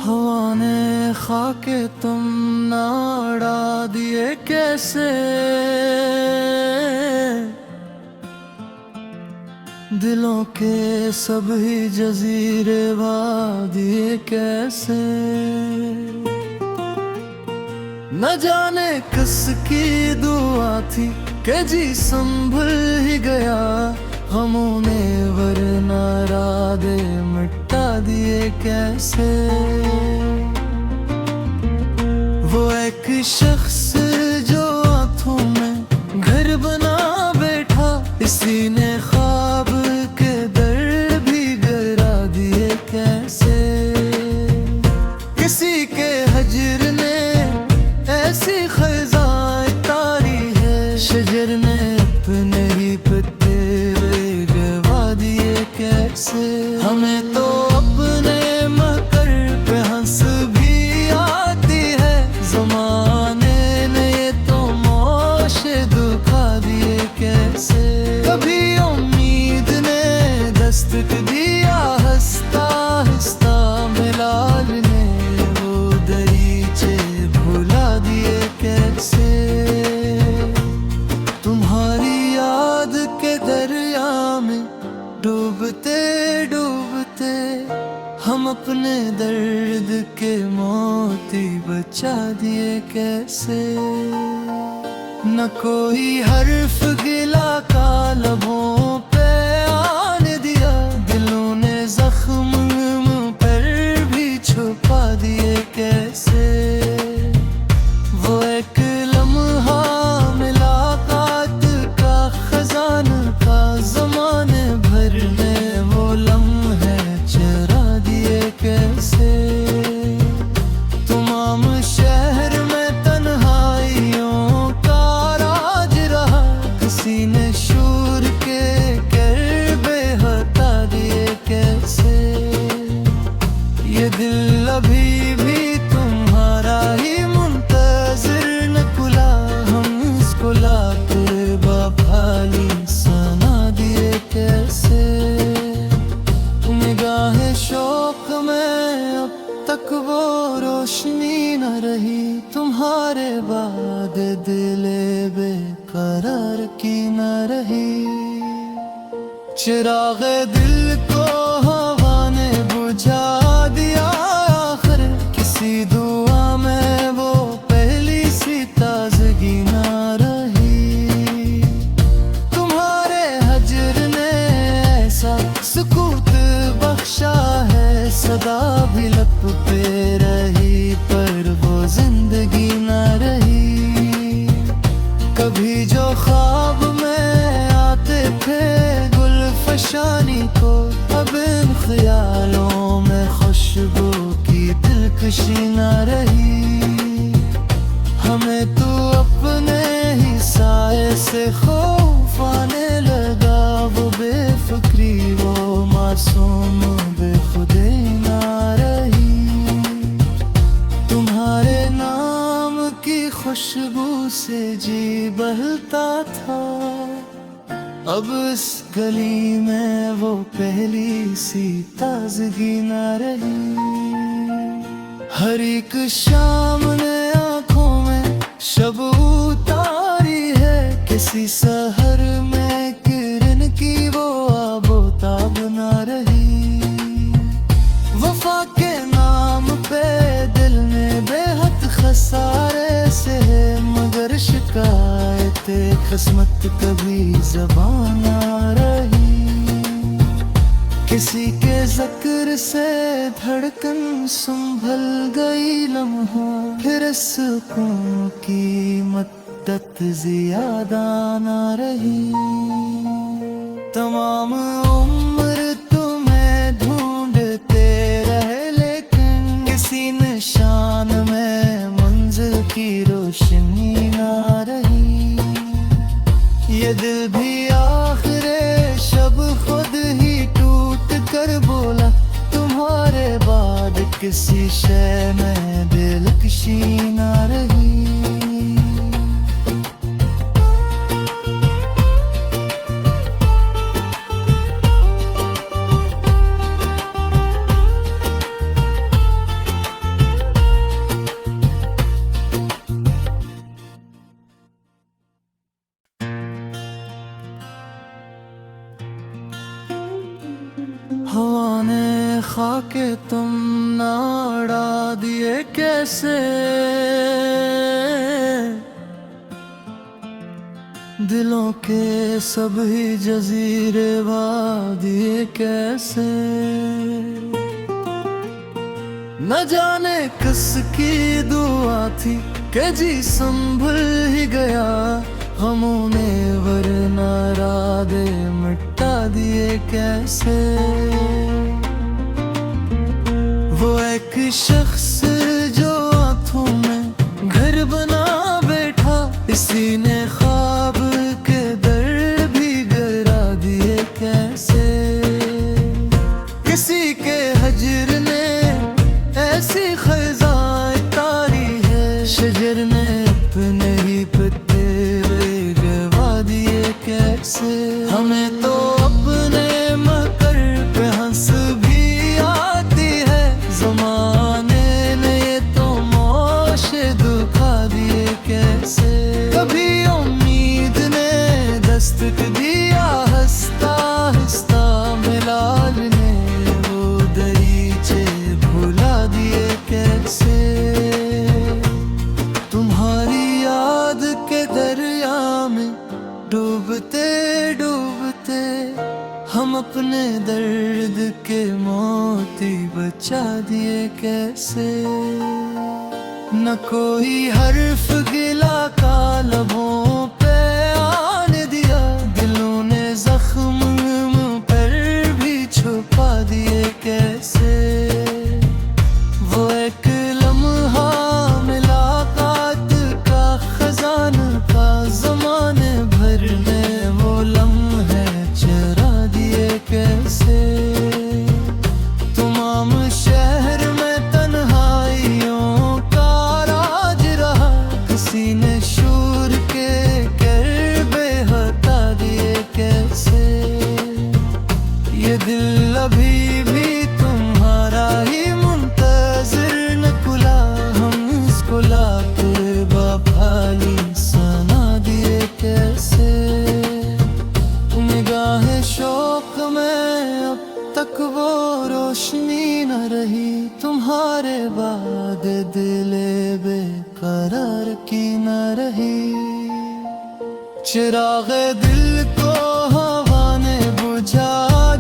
हवा ने खाके तुम ना उड़ा दिए कैसे, दिलों के सभी जजीरे दिए कैसे। न जाने किसकी दुआ थी कि जी संभल ही गया, गमों ने वरना रादे मिटा दिए कैसे। वो एक शख्स जो आंखों में घर बना बैठा, इसी ने ख्वाब के दर भी गिरा दिए कैसे। किसी के हजर ने ऐसी खज़ां तारी है, शजर ने अपने ही पत्ते गवा दिए कैसे। हमें तो अपने मकर पे हंस भी आती है, ज़माने ने ये तो मौशे दुखा दिए कैसे। कभी उम्मीद ने दस्तक दिया, हंसता हंसता मिलाल ने वो दरीचे भुला दिए कैसे। तुम्हारी याद के दरिया में डूबते डूबते हम अपने दर्द के मोती बचा दिए कैसे। न कोई हर्फ गिला का लबों पे आने दिया, दिलों ने जख्म मुंह पर भी छुपा दिए कैसे। वो एक लम्हा मुलाकात का खजाना था, ज़माने भर में वो लम्हे चरा दिए कैसे। तमाम शहर में तन्हाइयों का राज रहा, किसी ने शूर के करबे हटा दिए कैसे। ये दिल अभी भी तुम्हारा ही मुंतज़िर न खुला, हम इसको लाके बहाली सना दिए कैसे। निगाहे शौक में अब तक वो रोशनी न रही, तुम्हारे बाद दिले बेकरार की न रही। चिराग दिल को हवा ने बुझा दिया आखिर, किसी दुआ में वो पहली सी ताजगी न रही। तुम्हारे हजर ने ऐसा सुकूत बख्शा है, सदा भी लब पे रही पर वो जिंदगी न रही। कभी जो ख्वाब में आते थे गुलफशानी को, अब इन ख्यालों में खुशबू की दिलकशी न रही। हमें तो अपने ही साए से खौफ आने लगा, वो बेफिक्री वो मासूम बेखुदे न रही। तुम्हारे नाम की खुशबू से जी बहलता था, अब इस गली में वो पहली सी ताजगी न रही। हर एक शाम ने आंखों में शब उतारी है, किसी सहर में किरण की वो आबोताब न रही। वफा के नाम पे दिल में बेहद खसारे से, मगर शिकायते किस्मत कभी ज़बान न रही। किसी के ज़िक्र से धड़कन संभल गई लम्हा, फिर सुकून की मद्दत ज़ियादा न रही। तमाम उम्र तुम्हें ढूंढते रहे, लेकिन किसी निशान में मंजिल की रोशनी न रही। ये दिल भी आखिरे शब खुद ही टूट कर बोला, तुम्हारे बाद किसी शय में दिलकशी न रही। हवा ने खाके तुम ना उड़ा दिए कैसे, दिलों के सभी जजीरे दिए कैसे। न जाने किसकी दुआ थी कि जी संभल ही गया, गमों ने वरना रादे मिटा दिए कैसे। वो एक शख्स जो आंखों में घर बना बैठा, इसी ने ख्वाब के दर भी गिरा दिए कैसे। किसी के हजर ने ऐसी खज़ाएं तारी है, शजर ने अपने ही पत्ते गवा दिए कैसे। हमें तो अपने मकर पे हंस भी आती है, ज़माने ने ये तो मौशे दुखा दिए कैसे। कभी उम्मीद ने दस्तक दिया, हंसता हंसता मिलाल ने वो दरीचे भुला दिए कैसे। तुम्हारी याद के दरिया में डूबते डूबते हम अपने दर्द के मोती बचा दिए कैसे। न कोई हर्फ गिला का लबों पे आने दिया, दिलों ने जख्म मुंह पर भी छुपा दिए कैसे। वो एक लम्हा मुलाकात का खजाना का, ज़माने भर में वो लम्हे चरा दिए कैसे। तमाम शहर में तन्हाइयों का राज रहा, किसी ने शूर के करबे हटा दिए कैसे। ये दिल अभी भी तुम्हारा ही मुंतज़िर न खुला, हम इसको लाके बहाली सना दिए कैसे। निगाहे शौक में अब तक वो रोशनी न रही, तुम्हारे बाद दिले बेकरार की न रही। चिराग दिल को हवा ने बुझा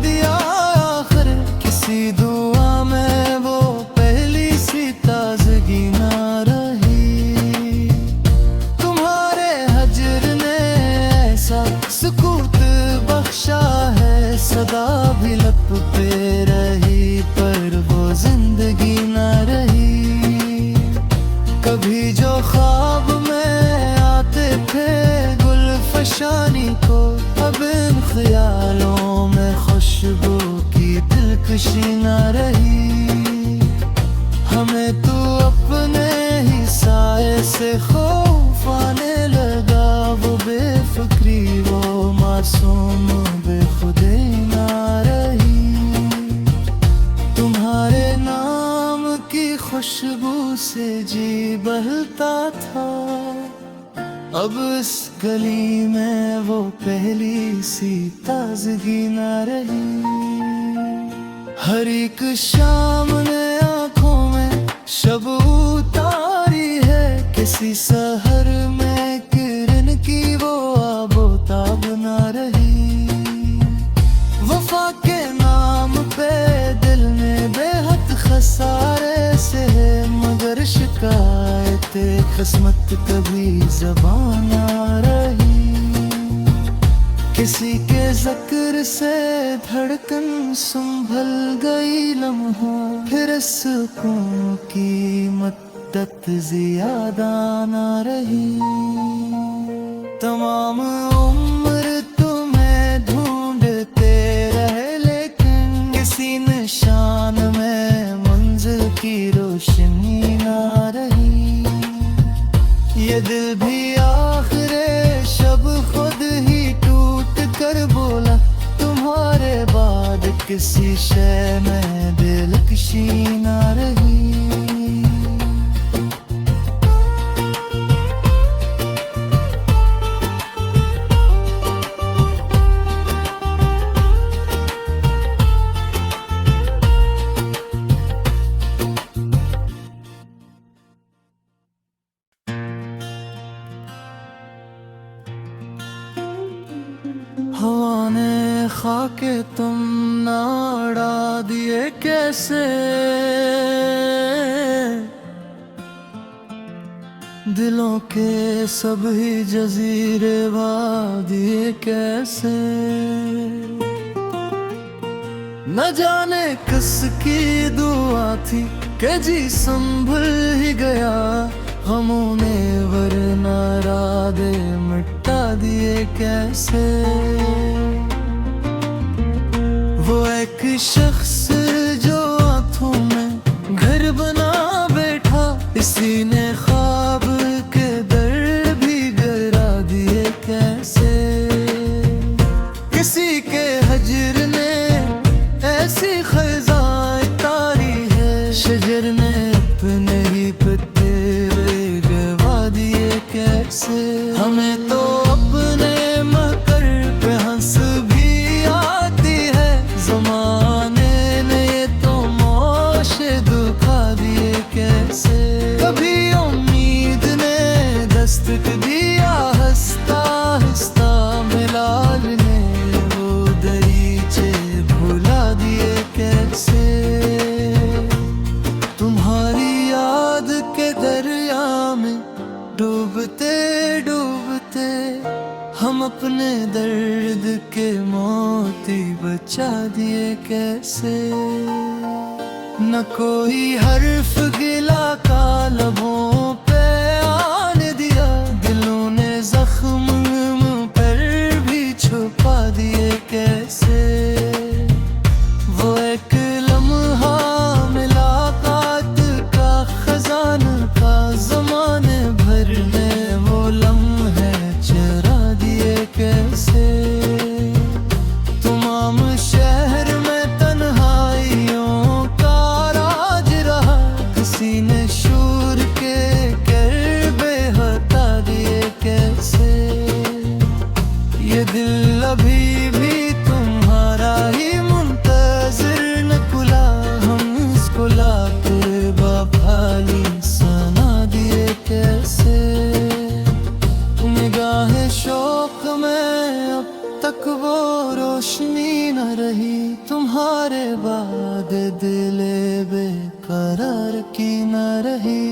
दिया आखिर, किसी दुआ में वो पहली सी ताजगी न रही। तुम्हारे हजर ने ऐसा सुकूत बख्शा है, सदा भी लब पे रही पर वो जिंदगी न रही। कभी जो ख्वाब में आते थे गुलफशानी को, अब इन ख्यालों में खुशबू की दिलकशी न रही। हमें तो अपने ही साए से खौफ आने लगा, वो बेफिक्री वो मासूम बेखुदी न रही। तुम्हारे नाम की खुशबू से जी बहलता था, अब इस गली में वो पहली सी ताजगी न रही। हर एक शाम ने आंखों में शब उतारी है, किसी सहर में किरण की वो आबोताब न रही। वफा के नाम पे दिल में बेहद खसारे से, मगर शिकायत किस्मत कभी ज़बान न रही। किसी के ज़िक्र से धड़कन संभल गई लम्हा, फिर सुकून की मद्दत ज़्यादा न रही। तमाम उम्र तुम्हें ढूंढते रहे, लेकिन किसी निशान में मंजिल की रोशनी न रही। ये दिल भी आखिरे शब खुद ही टूट कर बोला, तुम्हारे बाद किसी शय में दिलकशी न रही। के तुम ना उड़ा दिए कैसे, दिलों के सभी जजीरे वाह दिए कैसे। न जाने किसकी दुआ थी कि जी संभल ही गया, गमों ने वरना रादे मिटा दिए कैसे। वो एक शख्स जो आंखों में घर बना बैठा, इसी ने ख्वाब के दर भी गिरा दिए कैसे। किसी के हजर ने ऐसी खज़ाएं तारी है, शजर ने अपने ही पत्ते गवा दिए कैसे। हमें तो अपने मकर पे हंस भी आती है, ज़माने ने ये तो मौशे दुखा दिए कैसे। कभी उम्मीद ने दस्तक दिया, हंसता हंसता मिलाल ने वो दरीचे भुला दिए कैसे। तुम्हारी याद के दरिया में डूबते डूबते हम अपने दर्द के मोती बचा दिए कैसे। न कोई हर्फ गिला का लबों पे आने दिया, दिलों ने जख्म पर भी छुपा दिए कैसे। वो एक लम्हा मुलाकात का खजाना का, ज़माने भर में वो लम्हे चरा दिए कैसे। तमाम शहर में तन्हाइयों का राज रहा, किसी ने शूर के करबे हटा दिए कैसे। ये दिल अभी भी तुम्हारा ही मुंतज़िर न खुला, हम इसको लाके बफाली सना दिए कैसे। निगाहे शौक में अब तक वो रोशनी न रही, तुम्हारे बाद दिले बेकरार की न रही।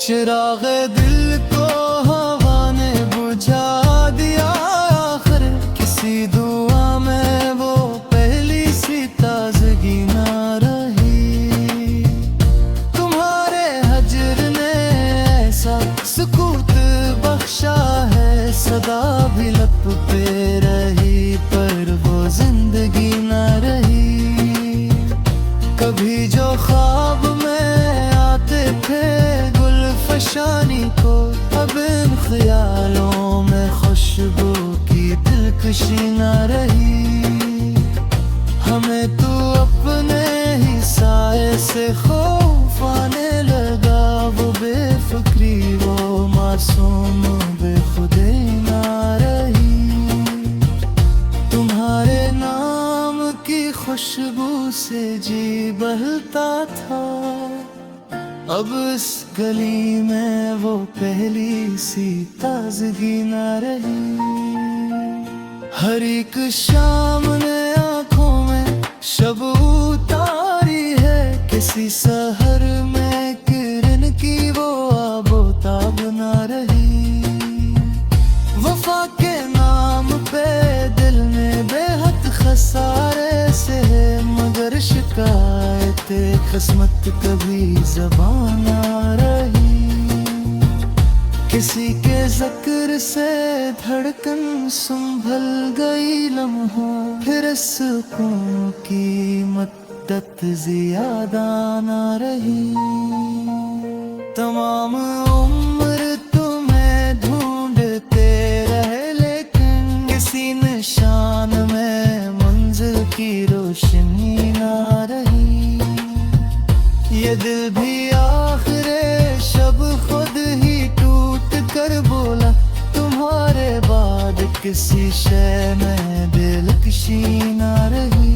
चिराग दिल को हवा ने बुझा दिया आखिर, किसी दुआ में वो पहली सी ताजगी न रही। तुम्हारे हजर ने ऐसा सुकूत बख्शा है, सदा भी लब पे रही पर वो जिंदगी न रही। कभी जो ख्वाब में आते थे गुलफशानी को, अब इन ख्यालों में खुशबू की दिलकशी न रही। हमें तो अपने ही साए से खौफ आने लगा, वो बेफिक्री वो मासूम बेखुदे न रही। तुम्हारे नाम की खुशबू से जी बहलता था, अब इस गली में वो पहली सी ताजगी न रही। हर एक शाम ने आँखों में शब उतारी है, किसी सहर में किरण की वो आबोताब न रही। वफा के नाम पे दिल में बेहद खसारे से है, मगर शिकायत किस्मत कभी ज़बान न रही। किसी के ज़िक्र से धड़कन संभल गई लम्हा, फिर सुकून की मद्दत ज़ियादा न रही। तमाम उम्र तुम्हें ढूंढते रहे, लेकिन किसी निशान में मंजिल की रोशनी न रही। ये दिल भी आखिरे शब खुद ही टूट कर बोला, तुम्हारे बाद किसी शय में दिलकशी न रही।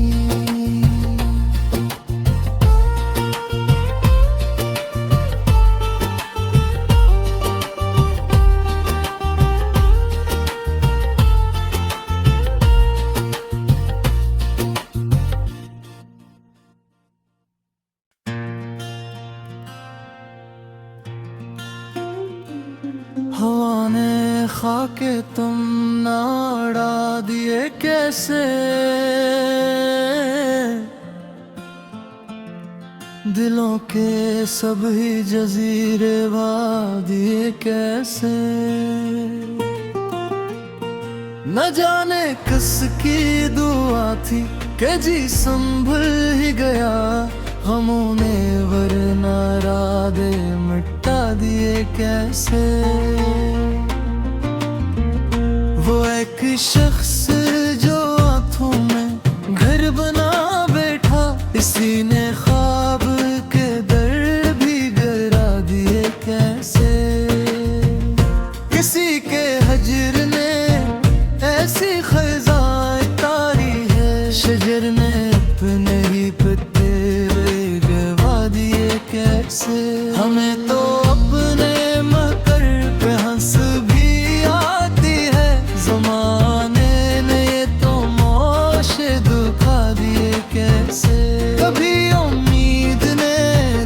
के तुम ना उड़ा दिए कैसे, दिलों के सभी जजीरे वादिए कैसे। न जाने किसकी दुआ थी कि जी संभल ही गया, हमों ने वरना राधे मिटा दिए कैसे। वो एक शख्स जो आंखों में घर बना बैठा, इसी ने ख्वाब के दर भी गिरा दिए कैसे। किसी के हजर ने ऐसी खज़ाएं तारी है, शजर ने अपने ही पत्ते गवा दिए कैसे। हमें तो अपने मकर पे हंस भी आती है, ज़माने ने ये तो मौशे दुखा दिए कैसे। कभी उम्मीद ने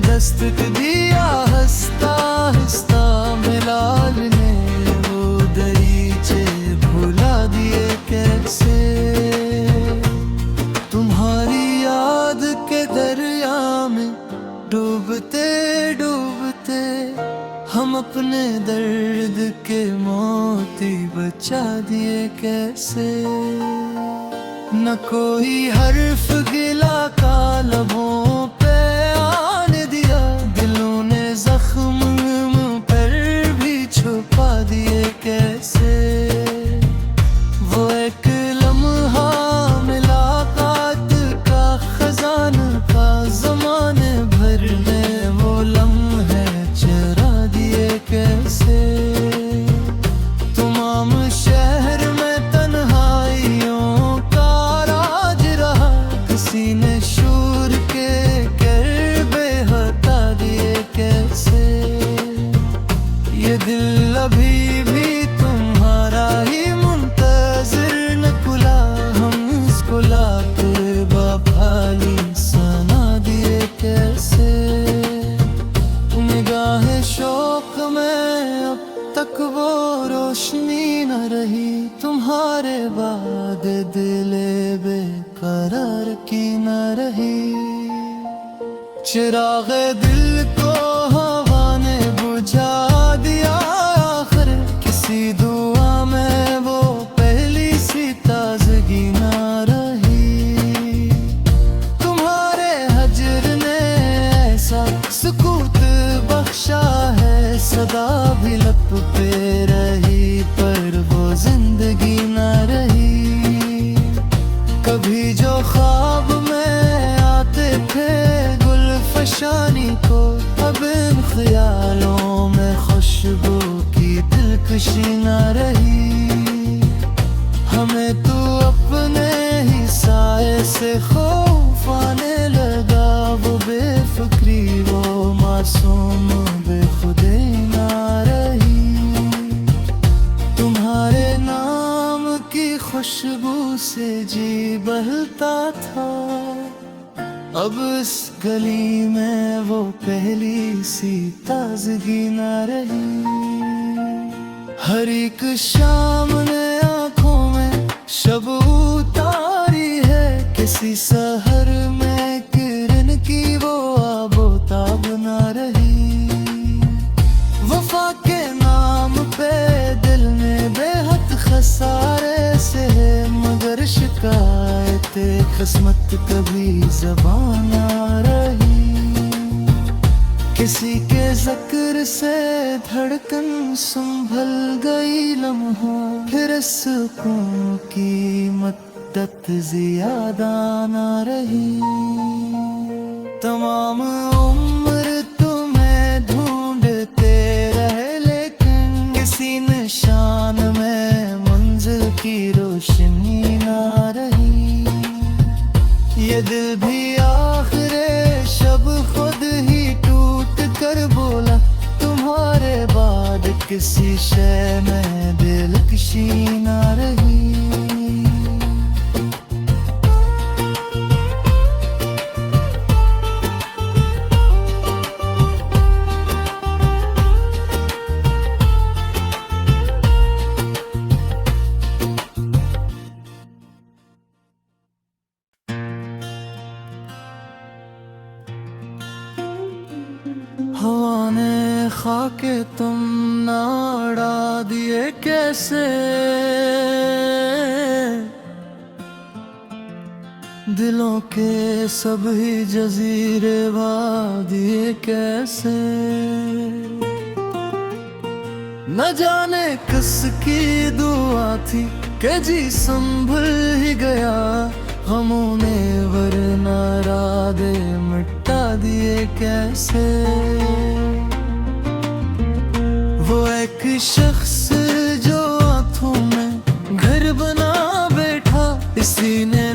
दस्तक दिया, हंसता हंसता मिलाल ने वो दरीचे भुला दिए कैसे। तुम्हारी याद के दरिया में डूबते डूबते हम अपने दर्द के मोती बचा दिए कैसे। न कोई हर्फ गिला का लबों पे आने दिया, दिलों ने जख्म पर भी छुपा दिए कैसे। वो एक लम्हा मुलाकात का खजाना का, ज़माने भर में वो लम्हे चरा दिए कैसे। तमाम शहर में तन्हाइयों का राज रहा, किसी ने शूर के करबे हटा दिए कैसे। ये दिल अभी भी तुम्हारा ही मुंतज़िर न खुला, हम इसको लाके बहाली सना दिए कैसे। निगाह शौक में अब तक वो रोशनी न रही, तुम्हारे बाद दिले बेकरार की न रही। चिराग दिल को हवा ने बुझा दिया आखिर, किसी दुआ में वो पहली सी ताजगी न रही। तुम्हारे हजर ने ऐसा सुकूत बख्शा है, सदा भी लब पे रही पर वो जिंदगी न रही। कभी जो ख्वाब में आते थे गुलफशानी को, अब इन ख्यालों में खुशबू की दिलकशी न रही। हमें तो अपने ही साए से खौफ आने लगा, वो बेफिक्री वो मासूम बेखुदी न रही। तुम्हारे नाम की खुशबू से जी बहलता था, अब इस गली में वो पहली सी ताजगी न रही। हर एक शाम ने आँखों में शब उतारी है, किसी सहर में किरण की वो आबोताब न रही। वफा के नाम पे दिल में बेहद खसारे से, मगर शिकायत किस्मत कभी ज़बान न रही। किसी के ज़िक्र से धड़कन संभल गई लम्हा, फिर सुकून की मद्दत ज़ियादा न रही। तमाम उम्र तुम्हें ढूंढते रहे, लेकिन किसी निशान में मंजिल की रोशनी न रही। ये दिल भी आखिरे शब खुद ही टूट कर बोला, तुम्हारे बाद किसी शय में दिलकशी न रही। खाके तुम ना उड़ा दिए कैसे, दिलों के सभी जजीरे भा दिए कैसे। न जाने किसकी दुआ थी कि जी संभल ही गया, गमों ने वरना रादे मिटा दिए कैसे। वो एक शख्स जो आंखों में घर बना बैठा, इसी ने